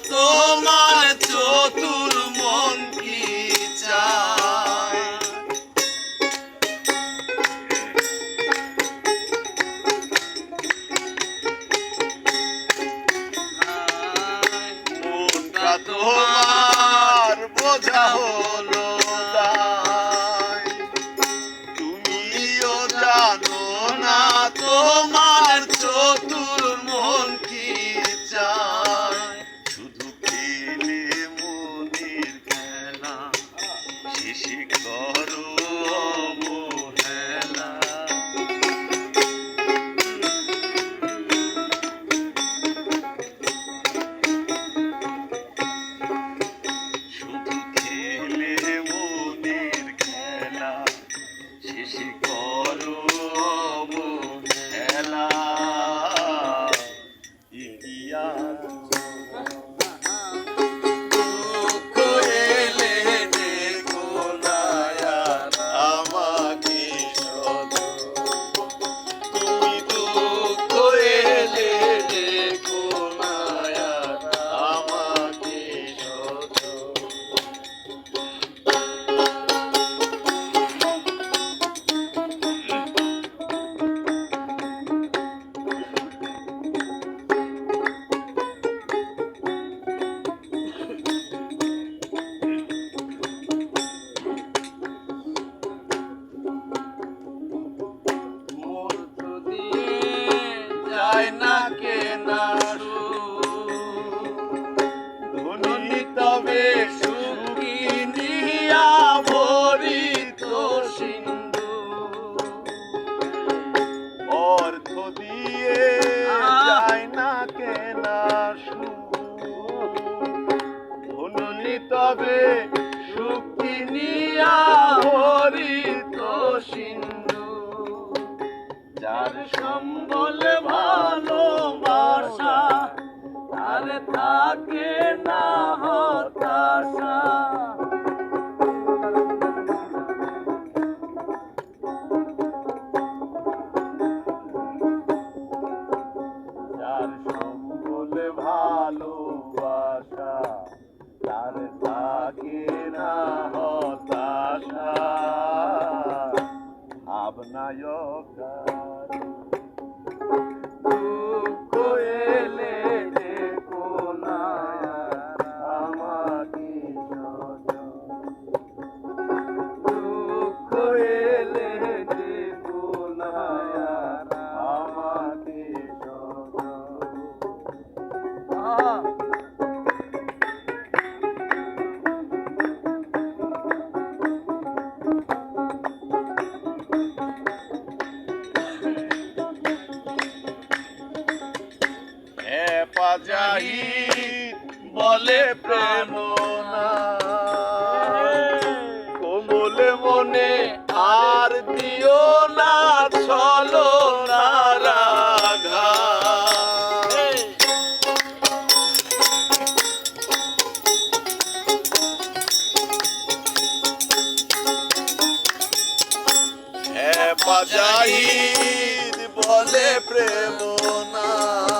তোমার চতুর মন কি চায় মনটা তোমার বোঝা হলো দায় তুমিও জানো না তোমার চতুর মন কি চায় শুধু খেলে মনের খেলা শেষে করো অবহেলা শুধু খেলে মনের খেলা শেষে করো অবহেলা ইতিহাস দুঃখ এলে দেখো না আর আমাকে শুধু তুমি দুঃখ এলে দেখো না আর আমাকে শুধু মূর্ত দিয়ে যায় না কেনা ধনী তবে সুখী নিয়া ভরিত সিন্ধু অর্থ দিয়ে যায় না কেনা ধনী তবে সুখী নিয়া ভরিত সিন্ধু যার সম্বল ভালোবাসা তার থাকে না হতাশা যার সম্বল ভালোবাসা তার থাকে না হতাশা ভাবনায়ক দুঃখ এলে দেখো না আমাকে দুঃখ এলে দেখো না আমাকে জাহিদ বলে প্রেম না কোমল মনে আর দিও না চলো না রাঘা জাহিদ বলে প্রেম না